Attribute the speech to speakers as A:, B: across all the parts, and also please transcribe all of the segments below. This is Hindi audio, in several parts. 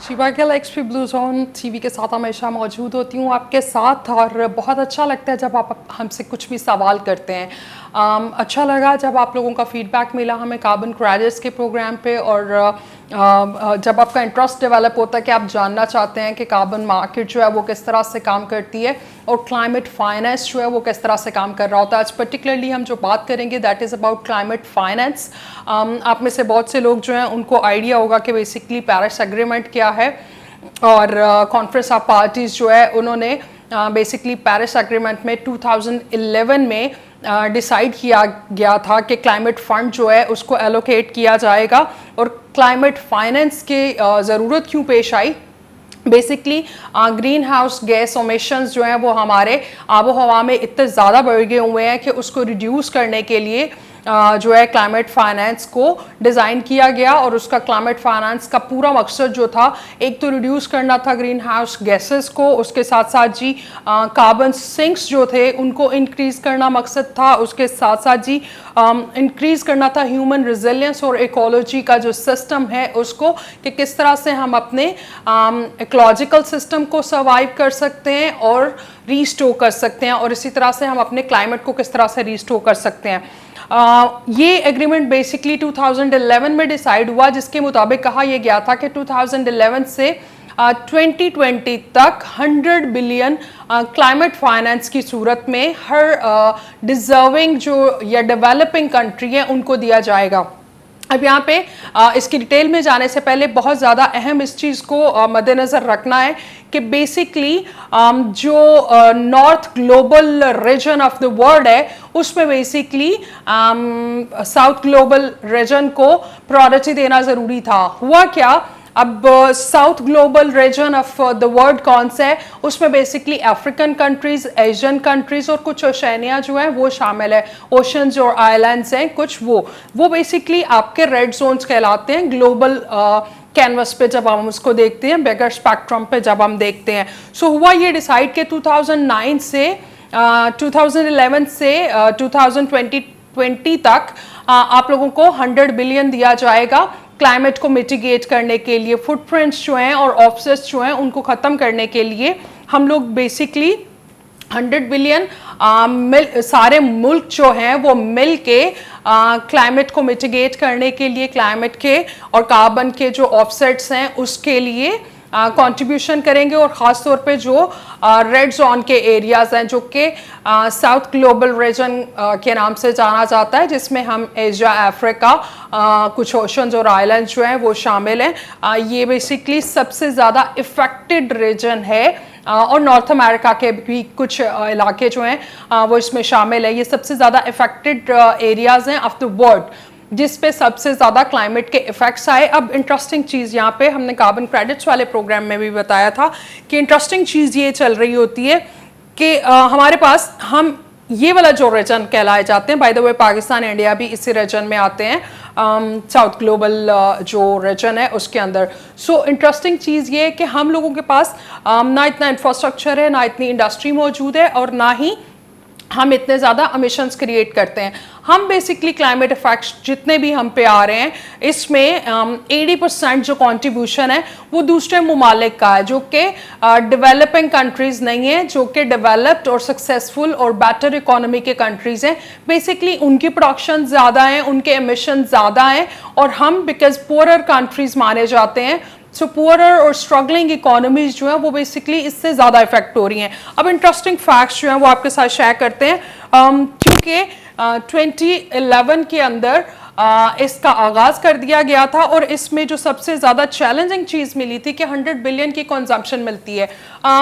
A: Shiva Gill XP blue zone TV के साथ हमेशा मौजूद होती हूँ आपके साथ, और बहुत अच्छा लगता है जब आप हमसे कुछ भी सवाल करते हैं। अच्छा लगा जब आप लोगों का फीडबैक मिला हमें कार्बन क्रेडिट्स के प्रोग्राम पे, और जब आपका इंटरेस्ट डेवलप होता है कि आप जानना चाहते हैं कि कार्बन मार्केट जो है वो किस तरह से काम करती है और क्लाइमेट फाइनेंस जो है वो किस तरह से काम कर रहा होता है। आज पर्टिकुलरली हम जो बात करेंगे that is about climate finance. आप में से बहुत से लोग जो हैं उनको आइडिया होगा कि बेसिकली पेरिस एग्रीमेंट क्या है, और कॉन्फ्रेंस ऑफ पार्टीज जो है उन्होंने बेसिकली पेरिस एग्रीमेंट में 2011 में डिसाइड किया गया था कि क्लाइमेट फंड जो है उसको एलोकेट किया जाएगा। और क्लाइमेट फाइनेंस की ज़रूरत क्यों पेश आई? Basically greenhouse gas emissions जो हैं वो हमारे आबो हवा में इतने ज़्यादा बढ़ गए हुए हैं कि उसको रिड्यूस करने के लिए जो है क्लाइमेट फाइनेंस को डिज़ाइन किया गया। और उसका क्लाइमेट फाइनेंस का पूरा मकसद जो था, एक तो रिड्यूस करना था ग्रीन हाउस गैसेस को, उसके साथ साथ जी कार्बन सिंक्स जो थे उनको इंक्रीज करना मकसद था, उसके साथ साथ जी इंक्रीज करना था ह्यूमन रिजिलियंस और इकोलॉजी का जो सिस्टम है उसको, कि किस तरह से हम अपने इकोलॉजिकल सिस्टम को सर्वाइव कर सकते हैं और रीस्टोर कर सकते हैं, और इसी तरह से हम अपने क्लाइमेट को किस तरह से रीस्टोर कर सकते हैं। ये एग्रीमेंट बेसिकली 2011 में डिसाइड हुआ, जिसके मुताबिक कहा यह गया था कि 2011 से 2020 तक 100 बिलियन क्लाइमेट फाइनेंस की सूरत में हर डिजर्विंग जो या डेवलपिंग कंट्री है उनको दिया जाएगा। अब यहाँ पे इसकी डिटेल में जाने से पहले बहुत ज़्यादा अहम इस चीज़ को मद्देनज़र रखना है कि बेसिकली जो north global region of the world है उसमें बेसिकली साउथ ग्लोबल रीजन को प्रायोरिटी देना ज़रूरी था। हुआ क्या, अब south global region of the world कौन सा है? उसमें basically African countries, Asian countries और कुछ ओशनिया जो है वो शामिल है। ओशंस और आइलैंड्स हैं कुछ, वो बेसिकली आपके रेड जोन्स कहलाते हैं ग्लोबल कैनवस पे जब हम उसको देखते हैं, बेगर स्पेक्ट्रम पे जब हम देखते हैं। सो हुआ ये डिसाइड कि 2009 से 2011 से 2020 तक आप लोगों को 100 बिलियन दिया जाएगा क्लाइमेट को मिटिगेट करने के लिए। फुटप्रिंट्स जो हैं और ऑफसेट्स जो हैं उनको ख़त्म करने के लिए हम लोग बेसिकली 100 बिलियन सारे मुल्क जो हैं वो मिल के क्लाइमेट को मिटिगेट करने के लिए, क्लाइमेट के और कार्बन के जो ऑफसेट्स हैं उसके लिए कंट्रीब्यूशन करेंगे। और ख़ास तौर पे जो रेड जोन के एरियाज़ हैं जो कि साउथ ग्लोबल रीजन के नाम से जाना जाता है, जिसमें हम एशिया, अफ्रीका, कुछ ओशंस और आइलैंड जो हैं वो शामिल हैं। ये बेसिकली सबसे ज़्यादा इफ़ेक्टेड रीजन है, और नॉर्थ अमेरिका के भी कुछ इलाके जो हैं वो इसमें शामिल है। ये सबसे ज़्यादा इफ़ेक्टेड एरियाज़ हैं ऑफ द वर्ल्ड जिस पे सबसे ज़्यादा क्लाइमेट के इफ़ेक्ट्स आए। अब इंटरेस्टिंग चीज़ यहाँ पे हमने कार्बन क्रेडिट्स वाले प्रोग्राम में भी बताया था कि इंटरेस्टिंग चीज़ ये चल रही होती है कि हमारे पास हम ये वाला जो रीजन कहलाए जाते हैं, by the way Pakistan, India भी इसी रीजन में आते हैं, साउथ ग्लोबल जो रीजन है उसके अंदर। सो इंटरेस्टिंग चीज़ ये है कि हम लोगों के पास ना इतना इंफ्रास्ट्रक्चर है, ना इतनी इंडस्ट्री मौजूद है, और ना ही हम इतने ज़्यादा एमिशंस क्रिएट करते हैं। हम बेसिकली क्लाइमेट इफेक्ट्स जितने भी हम पे आ रहे हैं इसमें 80% जो कंट्रीब्यूशन है वो दूसरे ममालिक का है, जो कि डेवलपिंग कंट्रीज़ नहीं है, जो कि डेवलप्ड और सक्सेसफुल और बेटर इकोनॉमी के कंट्रीज़ हैं। बेसिकली उनकी प्रोडक्शन ज़्यादा है, उनके एमिशन ज़्यादा हैं, और हम बिकॉज पुअरर कंट्रीज़ माने जाते हैं। सो पुअरर और स्ट्रगलिंग इकोनॉमीज जो है वो बेसिकली इससे ज़्यादा इफेक्ट हो रही हैं। अब इंटरेस्टिंग फैक्ट्स जो हैं वो आपके साथ शेयर करते हैं, क्योंकि 2011 के अंदर इसका आगाज़ कर दिया गया था, और इसमें जो सबसे ज़्यादा चैलेंजिंग चीज़ मिली थी कि 100 बिलियन की कंजम्पशन मिलती है।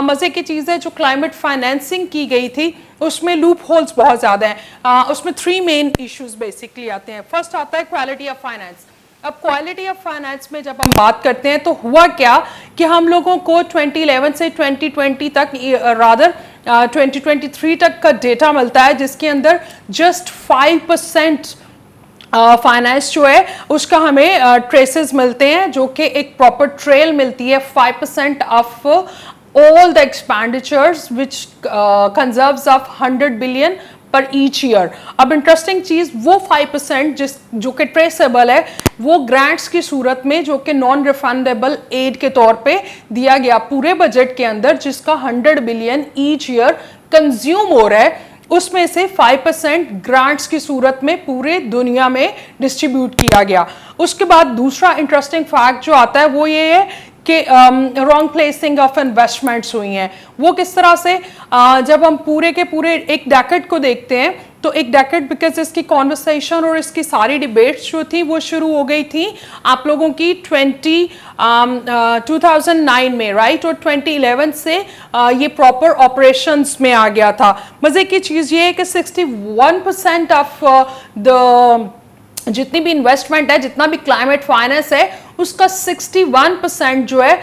A: मज़े की चीज़ है, जो क्लाइमेट फाइनेंसिंग की गई थी उसमें लूप होल्स बहुत ज़्यादा हैं। उसमें 3 मेन इश्यूज बेसिकली आते हैं। फर्स्ट आता है क्वालिटी ऑफ फाइनेंस। अब क्वालिटी ऑफ फाइनेंस में जब हम बात करते हैं तो हुआ क्या कि हम लोगों को 2011 से 2020 तक, रादर 2023 तक का डेटा मिलता है, जिसके अंदर जस्ट 5% फाइनेंस जो है उसका हमें ट्रेसेस मिलते हैं, जो कि एक प्रॉपर ट्रेल मिलती है 5% of all the expenditures which conserves of 100 billion पर ईच ईयर। अब इंटरेस्टिंग चीज, वो 5% जो कि ट्रेसेबल है, वो ग्रांट्स की सूरत में, जो कि नॉन रिफंडेबल एड के तौर पे दिया गया पूरे बजट के अंदर, जिसका 100 बिलियन ईच ईयर कंज्यूम हो रहा है, उसमें से 5% ग्रांट्स की सूरत में पूरे दुनिया में डिस्ट्रीब्यूट किया गया। उसके बाद दूसरा इंटरेस्टिंग फैक्ट जो आता है वो ये है कि रॉन्ग प्लेसिंग ऑफ इन्वेस्टमेंट्स हुई हैं। वो किस तरह से, जब हम पूरे के पूरे एक डेकेड को देखते हैं, तो एक डेकेड, बिकॉज इसकी कॉन्वर्सेशन और इसकी सारी डिबेट्स जो थी वो शुरू हो गई थी आप लोगों की 2009 में, राइट, और 2011 से ये प्रॉपर ऑपरेशंस में आ गया था। मजे की चीज ये है कि 61% ऑफ द जितनी भी इन्वेस्टमेंट है, जितना भी क्लाइमेट फाइनेंस है, उसका 61% जो है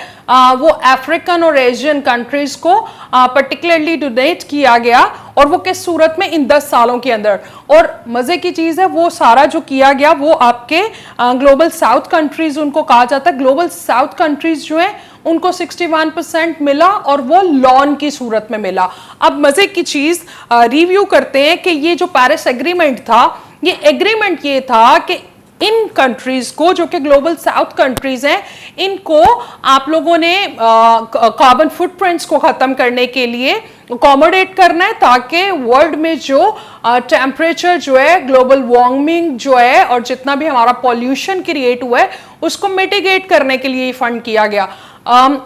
A: वो अफ्रीकन और एशियन कंट्रीज को पर्टिकुलरली डोनेट किया गया, और वो किस सूरत में, इन 10 सालों के अंदर। और मजे की चीज है, वो सारा जो किया गया वो आपके ग्लोबल साउथ कंट्रीज उनको कहा जाता है, ग्लोबल साउथ कंट्रीज जो है उनको 61% मिला, और वो लॉन की सूरत में मिला। अब मजे की चीज रिव्यू करते हैं कि ये जो पेरिस एग्रीमेंट था, ये एग्रीमेंट ये था कि इन कंट्रीज को, जो कि ग्लोबल साउथ कंट्रीज हैं, इनको आप लोगों ने कार्बन फुटप्रिंट्स को खत्म करने के लिए अकोमोडेट करना है, ताकि वर्ल्ड में जो टेम्परेचर जो है, ग्लोबल वार्मिंग जो है, और जितना भी हमारा पॉल्यूशन क्रिएट हुआ है, उसको मिटिगेट करने के लिए फंड किया गया।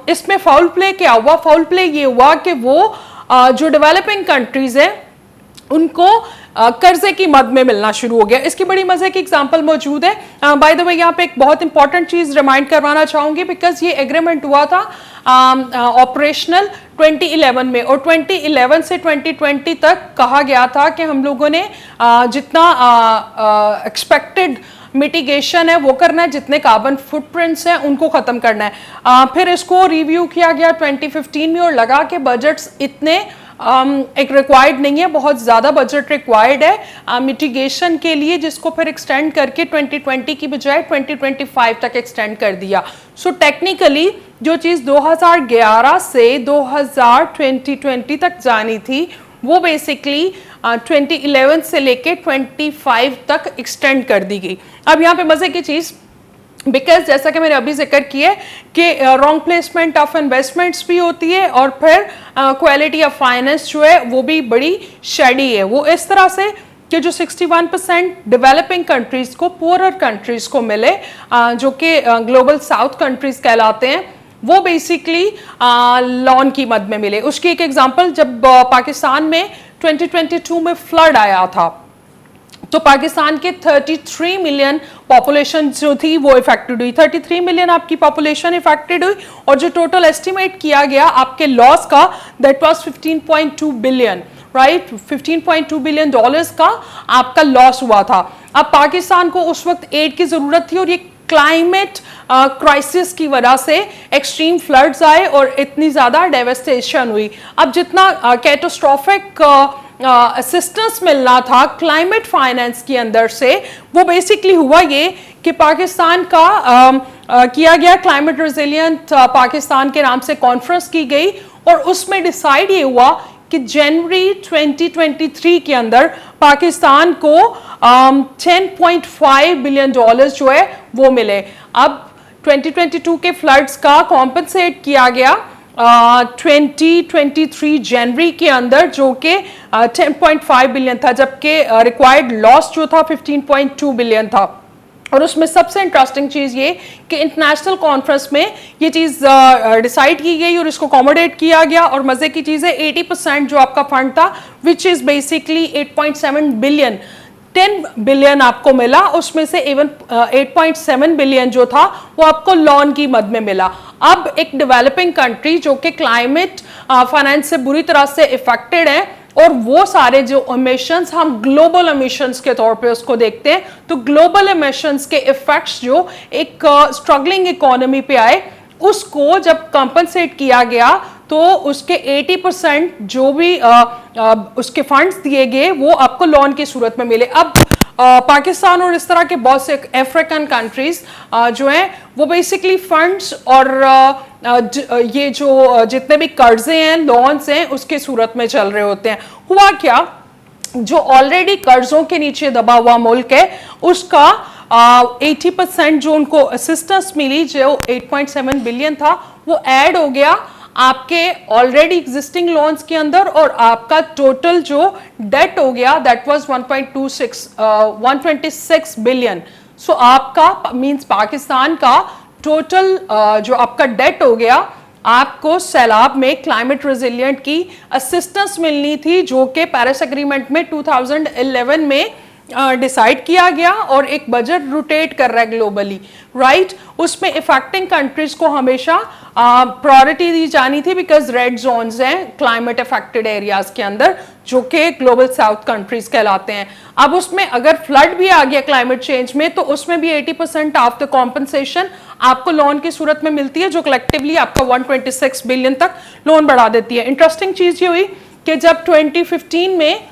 A: इसमें फाउल प्ले क्या हुआ? फाउल प्ले ये हुआ कि वो जो डेवलपिंग कंट्रीज हैं उनको कर्जे की मद में मिलना शुरू हो गया। इसकी बड़ी मजे की एग्जांपल मौजूद है। बाय द वे, यहाँ पे एक बहुत इंपॉर्टेंट चीज रिमाइंड करवाना चाहूंगी, बिकॉज ये एग्रीमेंट हुआ था ऑपरेशनल 2011 में, और 2011 से 2020 तक कहा गया था कि हम लोगों ने जितना एक्सपेक्टेड मिटिगेशन है वो करना है, जितने कार्बन फुटप्रिंट्स हैं उनको खत्म करना है। फिर इसको रिव्यू किया गया 2015 में, और लगा कि बजट्स इतने एक रिक्वायर्ड नहीं है, बहुत ज़्यादा बजट रिक्वायर्ड है मिटिगेशन के लिए, जिसको फिर एक्सटेंड करके 2020 की बजाय 2025 तक एक्सटेंड कर दिया। सो टेक्निकली जो चीज़ 2011 से 2020 तक जानी थी, वो बेसिकली 2011 से लेके 25 तक एक्सटेंड कर दी गई। अब यहाँ पे मजे की चीज़, बिकॉज जैसा कि मैंने अभी जिक्र किया कि रॉन्ग प्लेसमेंट ऑफ इन्वेस्टमेंट्स भी होती है, और फिर क्वालिटी ऑफ फाइनेंस जो है वो भी बड़ी शेडी है। वो इस तरह से कि जो 61% डेवलपिंग कंट्रीज को, पुअरर कंट्रीज को मिले, जो कि ग्लोबल साउथ कंट्रीज कहलाते हैं, वो बेसिकली लॉन की मद में मिले। उसकी एक एग्जांपल, जब पाकिस्तान में 2022 में फ्लड आया था, तो पाकिस्तान के 33 मिलियन पॉपुलेशन जो थी वो इफेक्टेड हुई। 33 मिलियन आपकी पॉपुलेशन इफेक्टेड हुई, और जो टोटल एस्टिमेट किया गया आपके लॉस का, that was 15.2 billion, right, 15.2 billion dollars का आपका लॉस हुआ था। अब पाकिस्तान को उस वक्त एड की जरूरत थी, और ये क्लाइमेट क्राइसिस की वजह से एक्सट्रीम फ्लड्स आए और इतनी ज़्यादा डेवेस्टेशन हुई। अब जितना कैटास्ट्रोफिक असिस्टेंस मिलना था क्लाइमेट फाइनेंस के अंदर से, वो बेसिकली हुआ ये कि पाकिस्तान का किया गया क्लाइमेट रेजिलिएंट पाकिस्तान के नाम से कॉन्फ्रेंस की गई, और उसमें डिसाइड ये हुआ कि जनवरी 2023 के अंदर पाकिस्तान को 10.5 बिलियन डॉलर्स जो है वो मिले। अब 2022 के फ्लड्स का कॉम्पनसेट किया गया 2023 जनवरी के अंदर, जो कि 10.5 बिलियन था, जबकि रिक्वायर्ड लॉस जो था 15.2 बिलियन था। और उसमें सबसे इंटरेस्टिंग चीज़ ये कि इंटरनेशनल कॉन्फ्रेंस में ये चीज़ डिसाइड की गई और इसको अकोमोडेट किया गया। और मज़े की चीज़ है, 80% जो आपका फंड था, which is basically 8.7 billion, 10 billion आपको मिला, उसमें से इवन 8.7 बिलियन जो था वो आपको लॉन की मद में मिला। अब एक डेवलपिंग कंट्री जो कि क्लाइमेट फाइनेंस से बुरी तरह से इफेक्टेड है, और वो सारे जो एमिशंस हम ग्लोबल एमिशंस के तौर पे उसको देखते हैं, तो ग्लोबल एमिशंस के इफेक्ट्स जो एक स्ट्रगलिंग इकोनॉमी पे आए, उसको जब कंपनसेट किया गया तो उसके 80% जो भी उसके फंड्स दिए गए वो आपको लोन की सूरत में मिले। अब पाकिस्तान और इस तरह के बहुत से अफ्रीकन कंट्रीज जो हैं वो बेसिकली फंड्स और ये जो जितने भी कर्जे हैं, लोन्स हैं, उसके सूरत में चल रहे होते हैं। हुआ क्या जो ऑलरेडी कर्जों के नीचे दबा हुआ मुल्क है उसका 80% जो उनको असिस्टेंस मिली, जो 8.7 बिलियन था, वो ऐड हो गया आपके ऑलरेडी एग्जिस्टिंग लोन्स के अंदर, और आपका टोटल जो डेट हो गया दैट वाज 126 बिलियन। सो आपका मींस पाकिस्तान का टोटल जो आपका डेट हो गया, आपको सैलाब में क्लाइमेट रेजिलिएंट की असिस्टेंस मिलनी थी, जो कि पेरिस एग्रीमेंट में 2011 में डिसाइड किया गया, और एक बजट रोटेट कर रहा है ग्लोबली, राइट। उसमें इफेक्टिंग कंट्रीज को हमेशा प्रायोरिटी दी जानी थी, बिकॉज रेड जोन्स हैं क्लाइमेट अफेक्टेड एरियाज के अंदर, जो कि ग्लोबल साउथ कंट्रीज कहलाते हैं। अब उसमें अगर फ्लड भी आ गया क्लाइमेट चेंज में, तो उसमें भी 80% ऑफ द कॉम्पनसेशन आपको लोन की सूरत में मिलती है, जो कलेक्टिवली आपका 126 बिलियन तक लोन बढ़ा देती है। इंटरेस्टिंग चीज ये हुई कि जब 2015 में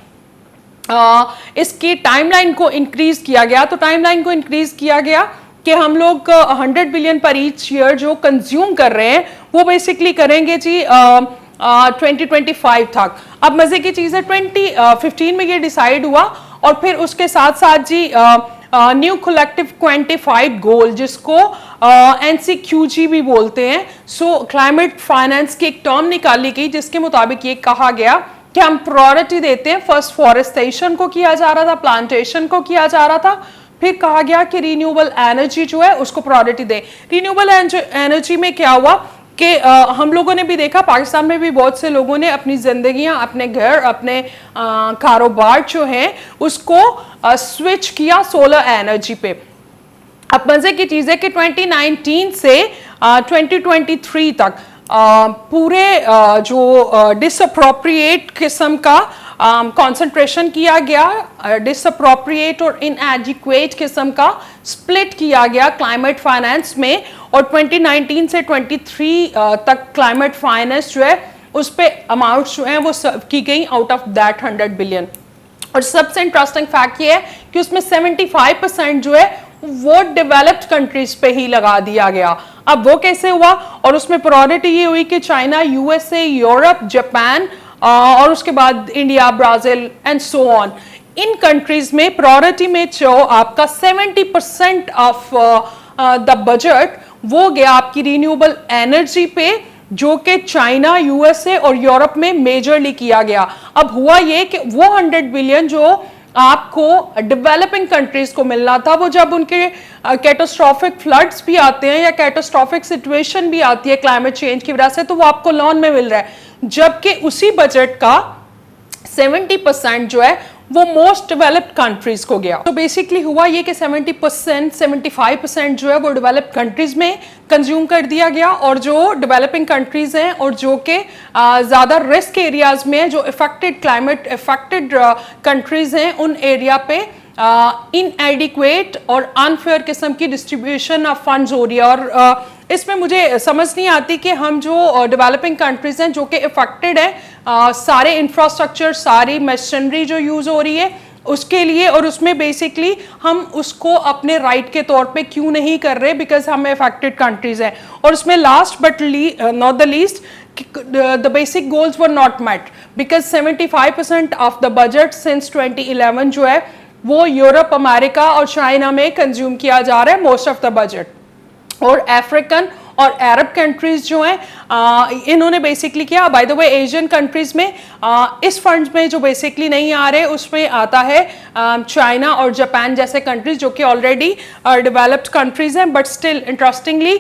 A: इसकी टाइमलाइन को इंक्रीज किया गया, तो टाइमलाइन को इंक्रीज किया गया कि हम लोग 100 बिलियन पर ईच ईयर जो कंज्यूम कर रहे हैं वो बेसिकली करेंगे जी 2025 तक। अब मजे की चीज है 2015 में ये डिसाइड हुआ, और फिर उसके साथ साथ जी न्यू कलेक्टिव क्वांटिफाइड गोल, जिसको NCQG भी बोलते हैं, सो क्लाइमेट फाइनेंस की एक टर्म निकाली गई, जिसके मुताबिक ये कहा गया कि हम प्रायोरिटी देते हैं, फर्स्ट फॉरेस्टेशन को किया जा रहा था, प्लांटेशन को किया जा रहा था, फिर कहा गया कि रिन्यूएबल एनर्जी जो है उसको प्रायोरिटी दे। रिन्यूएबल एनर्जी में क्या हुआ कि हम लोगों ने भी देखा, पाकिस्तान में भी बहुत से लोगों ने अपनी जिंदगियां, अपने घर, अपने कारोबार जो है उसको स्विच किया सोलर एनर्जी पे। अब मजे की चीज है कि 2019 से 2023 तक पूरे जो डिसअप्रोप्रिएट किस्म का कंसंट्रेशन किया गया, डिसअप्रोप्रिएट और इनएडिक्वेट किस्म का स्प्लिट किया गया क्लाइमेट फाइनेंस में, और 2019 से 23 तक क्लाइमेट फाइनेंस जो है उस पे अमाउंट जो है वो की गई आउट ऑफ दैट 100 बिलियन। और सबसे इंटरेस्टिंग फैक्ट ये है कि उसमें 75% जो है वो डेवलप्ड कंट्रीज पे ही लगा दिया गया। अब वो कैसे हुआ, और उसमें प्रायोरिटी ये हुई कि चाइना, USA, यूरोप, जापान और उसके बाद India, Brazil and so on, in countries में प्रायोरिटी में जो आपका 70% ऑफ द बजट वो गया आपकी रिन्यूएबल एनर्जी पे, जो कि चाइना, USA और यूरोप में मेजरली किया गया। अब हुआ ये कि वो 100 बिलियन जो आपको डेवलपिंग कंट्रीज को मिलना था, वो जब उनके कैटास्ट्रोफिक फ्लड्स भी आते हैं या कैटास्ट्रोफिक सिचुएशन भी आती है क्लाइमेट चेंज की वजह से, तो वो आपको लोन में मिल रहा है, जबकि उसी बजट का 70% जो है वो मोस्ट डेवलप्ड कंट्रीज को गया। तो बेसिकली हुआ ये कि 70%, 75% जो है वो डेवलप्ड कंट्रीज में कंज्यूम कर दिया गया, और जो डेवलपिंग कंट्रीज हैं और जो कि ज़्यादा रिस्क एरियाज में, जो इफेक्टेड क्लाइमेट इफेक्टेड कंट्रीज हैं, उन एरिया पे इनएडिक्वेट और अनफेयर किस्म की डिस्ट्रीब्यूशन ऑफ फंड्स हो रही है। और इसमें मुझे समझ नहीं आती कि हम जो डेवलपिंग कंट्रीज हैं जो कि इफेक्टेड है, सारे इंफ्रास्ट्रक्चर, सारी मशीनरी जो यूज़ हो रही है उसके लिए, और उसमें बेसिकली हम उसको अपने राइट के तौर पे क्यों नहीं कर रहे, बिकॉज हम इफेक्टेड कंट्रीज हैं। और उसमें last but not the least, the basic goals were not met because 75% of the budget since 2011 जो है वो यूरोप, अमेरिका और चाइना में कंज्यूम किया जा रहा है मोस्ट ऑफ द बजट, और अफ्रीकन और अरब कंट्रीज जो हैं इन्होंने बेसिकली किया। By the way Asian countries में इस फंड्स में जो बेसिकली नहीं आ रहे, उसमें आता है चाइना और जापान जैसे कंट्रीज जो कि ऑलरेडी डेवलप्ड कंट्रीज हैं, बट स्टिल इंटरेस्टिंगली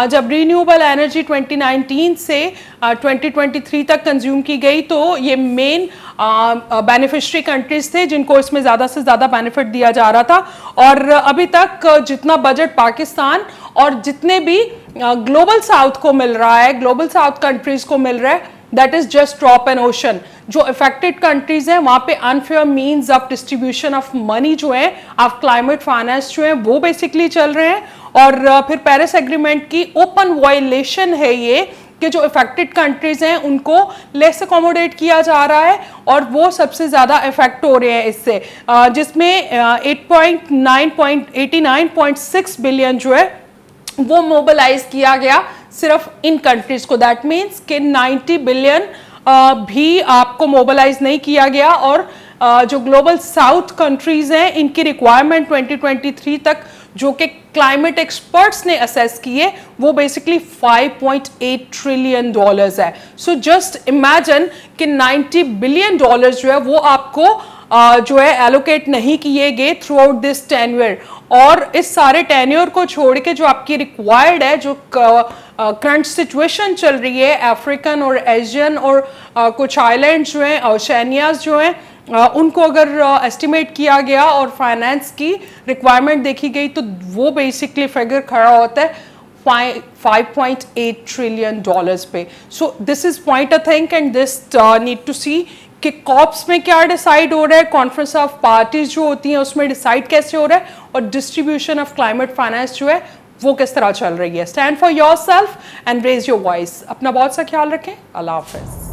A: जब रिन्यूएबल एनर्जी 2019 से 2023 तक कंज्यूम की गई, तो ये मेन बेनिफिशियरी कंट्रीज थे जिनको इसमें ज़्यादा से ज़्यादा बेनिफिट दिया जा रहा था। और अभी तक जितना बजट पाकिस्तान और जितने भी ग्लोबल साउथ को मिल रहा है, ग्लोबल साउथ कंट्रीज को मिल रहा है, that is just drop an ocean. जो अफेक्टेड कंट्रीज हैं वहाँ पे unfair means of distribution of money जो है, ऑफ क्लाइमेट फाइनेंस जो है, वो बेसिकली चल रहे हैं। और फिर पेरिस एग्रीमेंट की ओपन वायलेशन है ये कि जो इफेक्टेड कंट्रीज हैं उनको लेस अकोमोडेट किया जा रहा है, और वो सबसे ज़्यादा इफेक्ट हो रहे हैं इससे, जिसमें 89.6 बिलियन जो है वो मोबिलाइज किया गया सिर्फ इन कंट्रीज को। दैट मीन्स कि 90 बिलियन भी आपको मोबिलाइज नहीं किया गया, और जो ग्लोबल साउथ कंट्रीज हैं इनकी रिक्वायरमेंट 2023 तक जो कि क्लाइमेट एक्सपर्ट्स ने असेस किए वो बेसिकली 5.8 ट्रिलियन डॉलर्स है। सो जस्ट इमेजिन कि 90 बिलियन डॉलर्स जो है वो आपको जो है एलोकेट नहीं किए गए थ्रू आउट दिस टेन्योर, और इस सारे टेन्योर को छोड़ के जो आपकी रिक्वायर्ड है, जो करंट सिचुएशन चल रही है अफ्रीकन और एशियन और कुछ आइलैंड जो हैं ओशनियाज जो हैं उनको अगर एस्टिमेट किया गया और फाइनेंस की रिक्वायरमेंट देखी गई तो वो बेसिकली फिगर खड़ा होता है 5.8 ट्रिलियन डॉलर्स पे। So this is point a think and this need to see कि कॉप्स में क्या डिसाइड हो रहा है, कॉन्फ्रेंस ऑफ पार्टीज जो होती हैं उसमें डिसाइड कैसे हो रहा है, और डिस्ट्रीब्यूशन ऑफ क्लाइमेट फाइनेंस जो है वो किस तरह चल रही है। Stand for yourself and raise your voice. अपना बहुत सा ख्याल रखें। अल्लाह हाफिज।